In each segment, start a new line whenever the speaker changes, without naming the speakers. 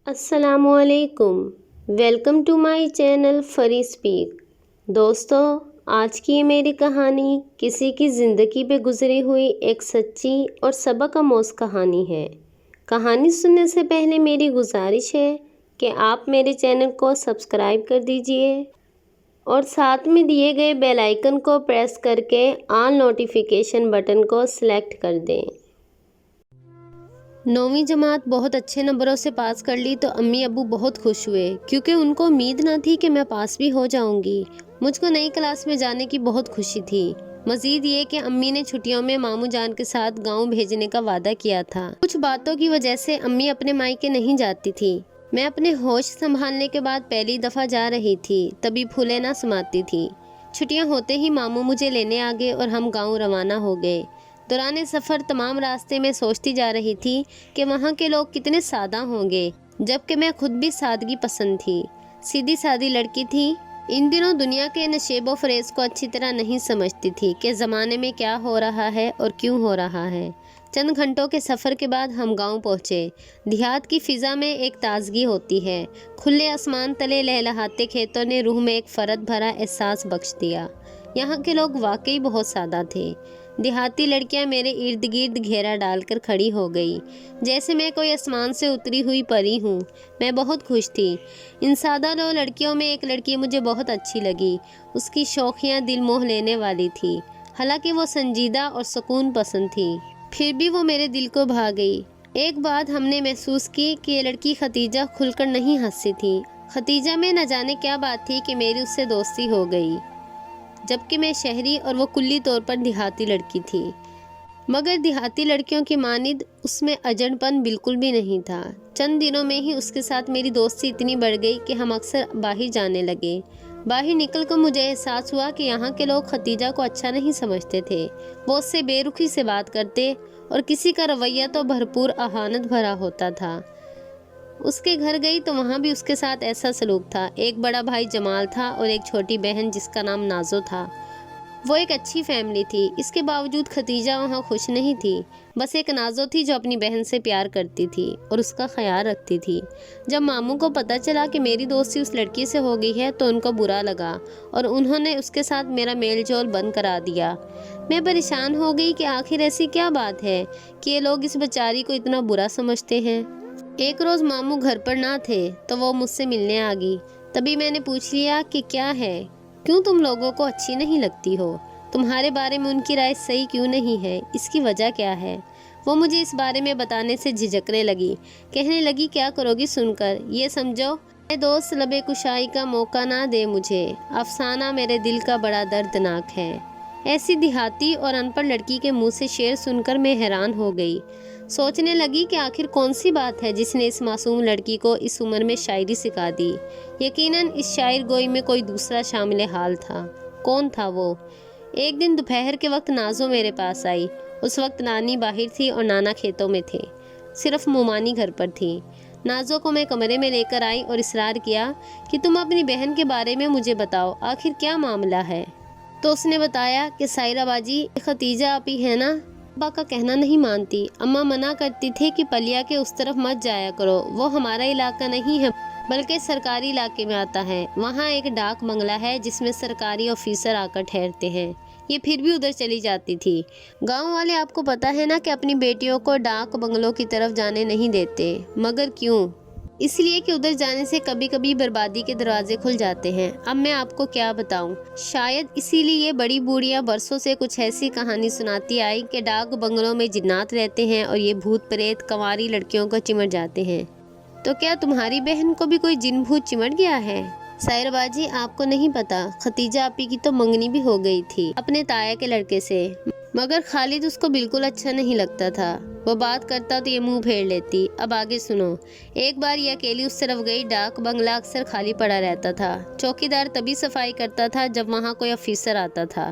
السلام علیکم، welcome to my channel free speak. دوستو، آج کی یہ میری کہانی کسی کی زندگی پہ گزری ہوئی ایک سچی اور سبق آموز کہانی ہے۔ کہانی سننے سے پہلے میری گزارش ہے کہ آپ میرے چینل کو سبسکرائب کر دیجئے اور ساتھ میں دیے گئے بیل آئیکن کو پریس کر کے آل نوٹیفیکیشن بٹن کو سلیکٹ کر دیں۔ 9ویں جماعت بہت اچھے نمبروں سے پاس کر لی تو امی ابو بہت خوش ہوئے کیونکہ ان کو امید نہ تھی کہ میں پاس بھی ہو جاؤں گی۔ مجھ کو نئی کلاس میں جانے کی بہت خوشی تھی۔ مزید یہ کہ امی نے چھٹیوں میں ماموں جان کے ساتھ گاؤں بھیجنے کا وعدہ کیا تھا۔ کچھ باتوں کی وجہ سے امی اپنے مائکے نہیں جاتی تھی۔ میں اپنے ہوش سنبھالنے کے بعد پہلی دفعہ جا رہی تھی، تبھی پھولیں نہ سماتی تھی۔ چھٹیاں ہوتے ہی ماموں مجھے لینے آ گئے اور ہم گاؤں روانہ ہو گئے۔ دوران سفر تمام راستے میں سوچتی جا رہی تھی کہ وہاں کے لوگ کتنے سادہ ہوں گے، جبکہ میں خود بھی سادگی پسند تھی، سیدھی سادی لڑکی تھی۔ ان دنوں دنیا کے نشیب و فریب کو اچھی طرح نہیں سمجھتی تھی کہ زمانے میں کیا ہو رہا ہے اور کیوں ہو رہا ہے۔ چند گھنٹوں کے سفر کے بعد ہم گاؤں پہنچے۔ دیہات کی فضا میں ایک تازگی ہوتی ہے۔ کھلے آسمان تلے لہلہاتے کھیتوں نے روح میں ایک فرحت بھرا احساس بخش دیا۔ یہاں کے لوگ واقعی بہت سادہ تھے۔ دیہاتی لڑکیاں میرے ارد گرد گھیرا ڈال کر کھڑی ہو گئی، جیسے میں کوئی آسمان سے اتری ہوئی پری ہوں۔ میں بہت خوش تھی۔ ان سادہ لو لڑکیوں میں ایک لڑکی مجھے بہت اچھی لگی۔ اس کی شوخیاں دل موہ لینے والی تھی، حالانکہ وہ سنجیدہ اور سکون پسند تھی، پھر بھی وہ میرے دل کو بھا گئی۔ ایک بات ہم نے محسوس کی کہ یہ لڑکی ختیجہ کھل کر نہیں ہنسی تھی۔ ختیجہ میں نہ جانے کیا بات تھی کہ میری اس سے دوستی ہو گئی، جبکہ میں شہری اور وہ کلی طور پر دیہاتی لڑکی تھی۔ مگر دیہاتی لڑکیوں کی مانند اس میں اجڑ پن بالکل بھی نہیں تھا۔ چند دنوں میں ہی اس کے ساتھ میری دوستی اتنی بڑھ گئی کہ ہم اکثر باہر جانے لگے۔ باہر نکل کر مجھے احساس ہوا کہ یہاں کے لوگ ختیجہ کو اچھا نہیں سمجھتے تھے۔ وہ اس سے بے رخی سے بات کرتے اور کسی کا رویہ تو بھرپور اہانت بھرا ہوتا تھا۔ اس کے گھر گئی تو وہاں بھی اس کے ساتھ ایسا سلوک تھا۔ ایک بڑا بھائی جمال تھا اور ایک چھوٹی بہن جس کا نام نازو تھا۔ وہ ایک اچھی فیملی تھی۔ اس کے باوجود ختیجہ وہاں خوش نہیں تھی۔ بس ایک نازو تھی جو اپنی بہن سے پیار کرتی تھی اور اس کا خیال رکھتی تھی۔ جب ماموں کو پتہ چلا کہ میری دوستی اس لڑکی سے ہو گئی ہے تو ان کو برا لگا اور انہوں نے اس کے ساتھ میرا میل جول بند کرا دیا۔ میں پریشان ہو گئی کہ آخر ایسی کیا بات ہے کہ یہ لوگ اس بیچاری کو اتنا برا سمجھتے ہیں۔ ایک روز ماموں گھر پر نہ تھے تو وہ مجھ سے ملنے آ گئی۔ تبھی میں نے پوچھ لیا کہ کیا ہے، کیوں تم لوگوں کو اچھی نہیں لگتی ہو؟ تمہارے بارے میں ان کی رائے صحیح کیوں نہیں ہے؟ اس کی وجہ کیا ہے؟ وہ مجھے اس بارے میں بتانے سے جھجکنے لگی۔ کہنے لگی کیا کرو گی سن کر؟ یہ سمجھو اے دوست لب کشائی کا موقع نہ دے مجھے، افسانہ میرے دل کا بڑا دردناک ہے۔ ایسی دیہاتی اور ان پڑھ لڑکی کے منہ سے شعر سن کر میں حیران ہو گئی۔ سوچنے لگی کہ آخر کون سی بات ہے جس نے اس معصوم لڑکی کو اس عمر میں شاعری سکھا دی۔ یقیناً اس شاعر گوئی میں کوئی دوسرا شامل حال تھا۔ کون تھا وہ؟ ایک دن دوپہر کے وقت نازو میرے پاس آئی۔ اس وقت نانی باہر تھی اور نانا کھیتوں میں تھے، صرف مومانی گھر پر تھی۔ نازو کو میں کمرے میں لے کر آئی اور اصرار کیا کہ تم اپنی بہن کے بارے میں مجھے بتاؤ، آخر کیا معاملہ ہے؟ تو اس نے بتایا کہ سائرہ باجی، ختیجہ آپی ہے نا، ابا کا کہنا نہیں مانتی۔ اماں منع کرتی تھی کہ پلیا کے اس طرف مت جایا کرو، وہ ہمارا علاقہ نہیں ہے بلکہ سرکاری علاقے میں آتا ہے۔ وہاں ایک ڈاک بنگلہ ہے جس میں سرکاری آفیسر آ کر ٹھہرتے ہیں۔ یہ پھر بھی ادھر چلی جاتی تھی۔ گاؤں والے آپ کو پتہ ہے نا کہ اپنی بیٹیوں کو ڈاک بنگلوں کی طرف جانے نہیں دیتے۔ مگر کیوں؟ اس لیے کہ ادھر جانے سے کبھی کبھی بربادی کے دروازے کھل جاتے ہیں۔ اب میں آپ کو کیا بتاؤں، شاید اسی لیے بڑی بوڑھیاں برسوں سے کچھ ایسی کہانی سناتی آئی کہ ڈاک بنگلوں میں جنات رہتے ہیں اور یہ بھوت پریت کنواری لڑکیوں کو چمٹ جاتے ہیں۔ تو کیا تمہاری بہن کو بھی کوئی جن بھوت چمٹ گیا ہے؟ سائرہ باجی، آپ کو نہیں پتا، ختیجہ آپی کی تو منگنی بھی ہو گئی تھی اپنے تایا کے لڑکے سے، مگر خالد اس کو بالکل اچھا نہیں لگتا تھا۔ وہ بات کرتا تو یہ منہ پھیر لیتی۔ اب آگے سنو۔ ایک بار یہ اکیلی اس طرف گئی۔ ڈاک بنگلہ اکثر خالی پڑا رہتا تھا۔ چوکیدار تبھی صفائی کرتا تھا جب وہاں کوئی آفیسر آتا تھا۔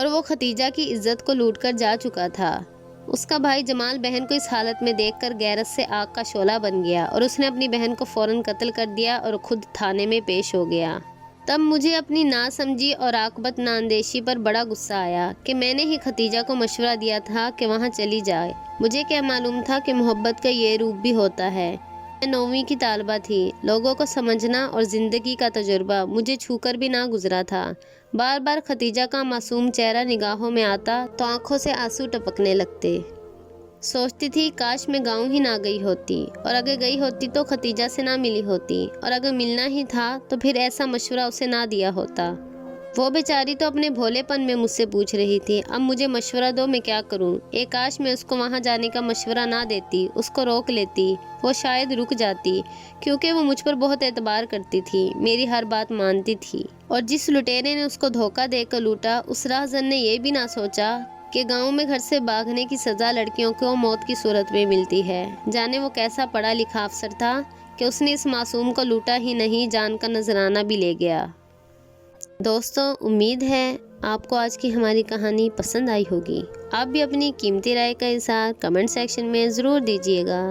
اور وہ ختیجہ کی عزت کو لوٹ کر جا چکا تھا۔ اس کا بھائی جمال بہن کو اس حالت میں دیکھ کر غیرت سے آگ کا شعلہ بن گیا اور اس نے اپنی بہن کو فوراً قتل کر دیا اور خود تھانے میں پیش ہو گیا۔ تب مجھے اپنی ناسمجھی اور عاقبت نااندیشی پر بڑا غصہ آیا کہ میں نے ہی ختیجہ کو مشورہ دیا تھا کہ وہاں چلی جائے۔ مجھے کیا معلوم تھا کہ محبت کا یہ روپ بھی ہوتا ہے۔ میں 9ویں کی طالبہ تھی۔ لوگوں کو سمجھنا اور زندگی کا تجربہ مجھے چھو کر بھی نہ گزرا تھا۔ بار بار ختیجہ کا معصوم چہرہ نگاہوں میں آتا تو آنکھوں سے آنسو ٹپکنے لگتے۔ سوچتی تھی کاش میں گاؤں ہی نہ گئی ہوتی، اور اگر گئی ہوتی تو ختیجہ سے نہ ملی ہوتی، اور اگر ملنا ہی تھا تو پھر ایسا مشورہ اسے نہ دیا ہوتا۔ وہ بیچاری تو اپنے بھولے پن میں مجھ سے پوچھ رہی تھی، اب مجھے مشورہ دو، میں کیا کروں؟ کاش میں اس کو وہاں جانے کا مشورہ نہ دیتی، اس کو روک لیتی، وہ شاید رک جاتی، کیونکہ وہ مجھ پر بہت اعتبار کرتی تھی، میری ہر بات مانتی تھی۔ اور جس لٹیرے نے اس کو دھوکہ دے کر لوٹا، اس راہزن نے یہ بھی نہ سوچا کہ گاؤں میں گھر سے بھاگنے کی سزا لڑکیوں کو موت کی صورت میں ملتی ہے۔ جانے وہ کیسا پڑھا لکھا افسر تھا کہ اس نے اس معصوم کو لوٹا ہی نہیں، جان کا نذرانہ بھی لے گیا۔ دوستوں، امید ہے آپ کو آج کی ہماری کہانی پسند آئی ہوگی۔ آپ بھی اپنی قیمتی رائے کا اظہار کمنٹ سیکشن میں ضرور دیجیے گا۔